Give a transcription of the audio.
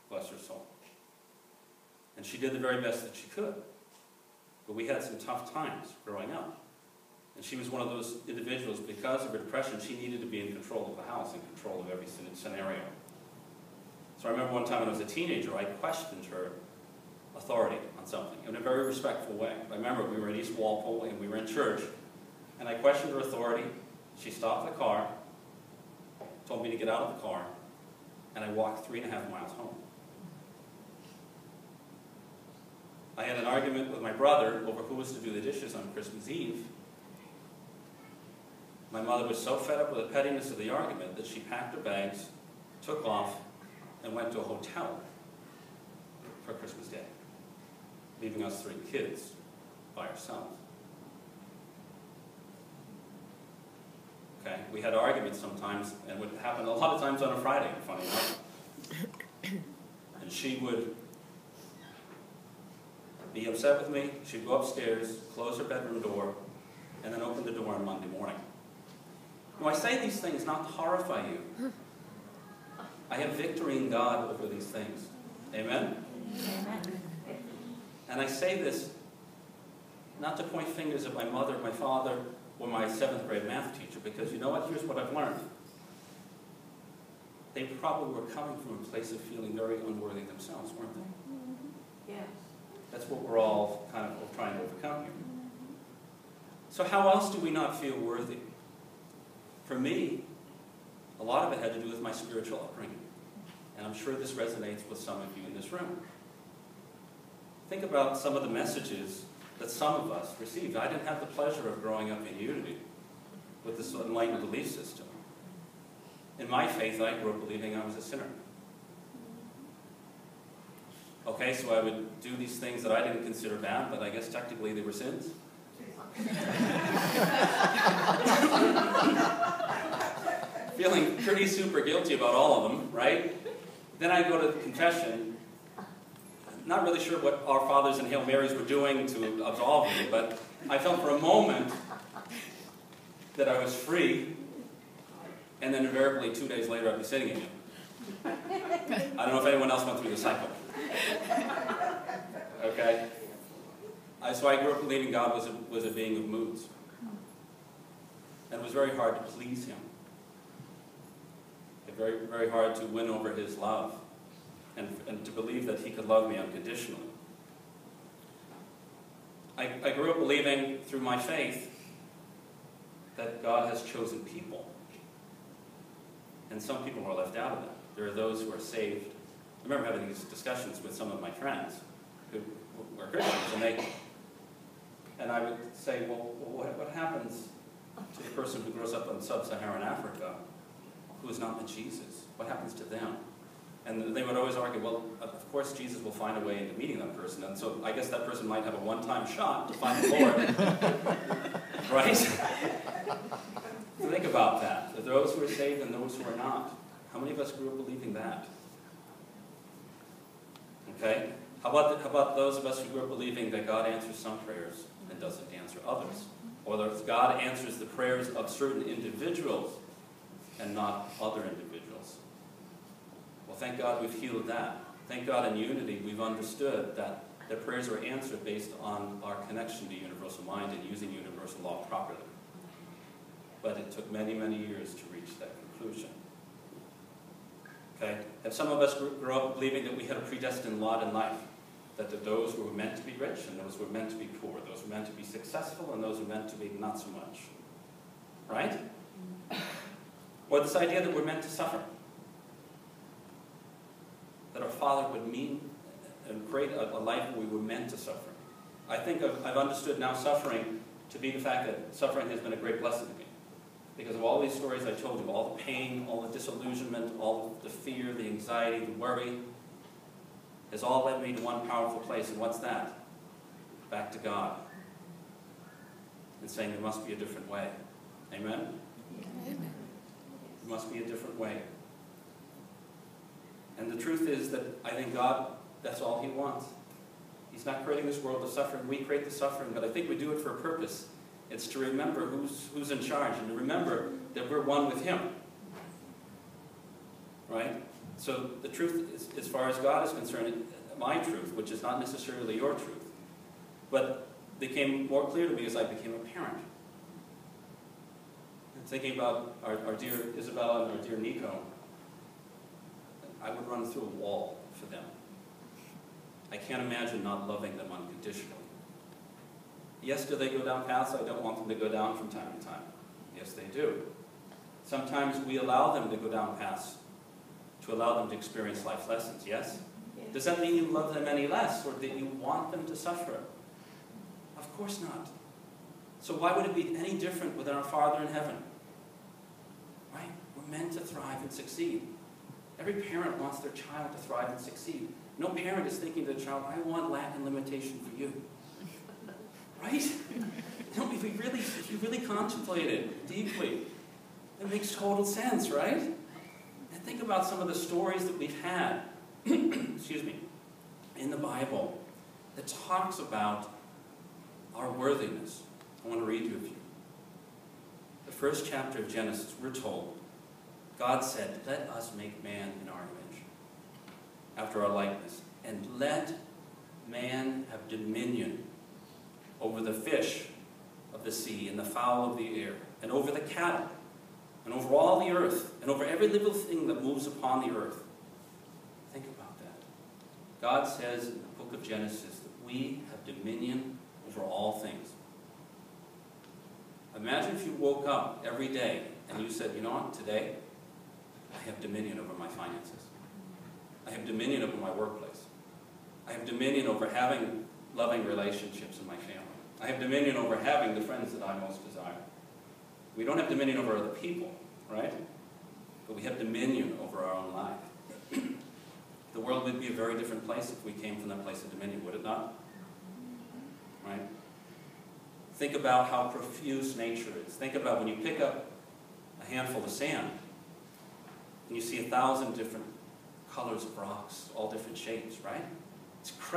bless her soul. And she did the very best that she could. But we had some tough times growing up. And she was one of those individuals, because of her depression, she needed to be in control of the house, in control of every scenario. So I remember one time when I was a teenager, I questioned her authority on something in a very respectful way. I remember we were in East Walpole and we were in church, and I questioned her authority. She stopped the car, told me to get out of the car, and I walked 3.5 miles home. I had an argument with my brother over who was to do the dishes on Christmas Eve. My mother was so fed up with the pettiness of the argument that she packed her bags, took off, and went to a hotel for Christmas Day, leaving us 3 kids by ourselves. Okay, we had arguments sometimes, and it would happen a lot of times on a Friday, funny enough. And she would be upset with me. She'd go upstairs, close her bedroom door, and then open the door on Monday morning. Now, I say these things not to horrify you. I have victory in God over these things. Amen? Amen. And I say this not to point fingers at my mother, my father, or my 7th grade math teacher, because you know what? Here's what I've learned. They probably were coming from a place of feeling very unworthy themselves, weren't they? Yes. That's what we're all kind of trying to overcome here. So how else do we not feel worthy? For me, a lot of it had to do with my spiritual upbringing. And I'm sure this resonates with some of you in this room. Think about some of the messages that some of us received. I didn't have the pleasure of growing up in unity with this enlightened belief system. In my faith, I grew up believing I was a sinner. Okay, so I would do these things that I didn't consider bad, but I guess technically they were sins. Feeling pretty super guilty about all of them, right? Then I go to the confession, not really sure what Our Fathers and Hail Marys were doing to absolve me, but I felt for a moment that I was free, and then invariably 2 days later I'd be sitting again. I don't know if anyone else went through the cycle. Okay? So I grew up believing God was a being of moods. And it was very hard to please Him. Very, very hard to win over His love and to believe that He could love me unconditionally. I grew up believing through my faith that God has chosen people. And some people are left out of that. There are those who are saved. I remember having these discussions with some of my friends who were Christians, and I would say, well, what happens to the person who grows up in sub-Saharan Africa who has not met Jesus? What happens to them? And they would always argue, well, of course Jesus will find a way into meeting that person, and so I guess that person might have a one-time shot to find the Lord. Right? So think about that. There are those who are saved and those who are not. How many of us grew up believing that? Okay? How about those of us who grew up believing that God answers some prayers and doesn't answer others? Or that God answers the prayers of certain individuals and not other individuals? Well, thank God we've healed that. Thank God in unity we've understood that the prayers are answered based on our connection to universal mind and using universal law properly. But it took many, many years to reach that conclusion. Okay? And some of us grew up believing that we had a predestined lot in life, that those who were meant to be rich and those who were meant to be poor, those who were meant to be successful and those who were meant to be not so much. Right? Or this idea that we're meant to suffer. That our Father would mean and create a life where we were meant to suffer. I think I've understood now suffering to be the fact that suffering has been a great blessing to me. Because of all these stories I told you, all the pain, all the disillusionment, all the fear, the anxiety, the worry, has all led me to one powerful place. And what's that? Back to God. And saying there must be a different way. Amen? Amen. There must be a different way. And the truth is that I think God, that's all He wants. He's not creating this world of suffering. We create the suffering, but I think we do it for a purpose. It's to remember who's in charge and to remember that we're one with Him. Right? So the truth, is, as far as God is concerned, my truth, which is not necessarily your truth, but became more clear to me as I became a parent. And thinking about our dear Isabella and our dear Nico, I would run through a wall for them. I can't imagine not loving them unconditionally. Yes, do they go down paths I don't want them to go down from time to time? Yes, they do. Sometimes we allow them to go down paths to allow them to experience life lessons, yes? Does that mean you love them any less, or that you want them to suffer? Of course not. So why would it be any different with our Father in heaven? Right? We're meant to thrive and succeed. Every parent wants their child to thrive and succeed. No parent is thinking to the child, I want lack and limitation for you. Right? No, if you really contemplate it deeply, it makes total sense, right? And think about some of the stories that we've had, excuse me, in the Bible that talks about our worthiness. I want to read you a few. The first chapter of Genesis, we're told, God said, let us make man in our image, after our likeness, and let man have dominion over the fish of the sea and the fowl of the air, and over the cattle, and over all the earth, and over every living thing that moves upon the earth. Think about that. God says in the book of Genesis that we have dominion over all things. Imagine if you woke up every day and you said, you know what, today I have dominion over my finances. I have dominion over my workplace. I have dominion over having loving relationships in my family. I have dominion over having the friends that I most desire. We don't have dominion over other people, right? But we have dominion over our own life. The world would be a very different place if we came from that place of dominion, would it not? Right? Think about how profuse nature is. Think about when you pick up a handful of sand and you see 1,000 different colors of rocks, all different shapes, right? It's crazy.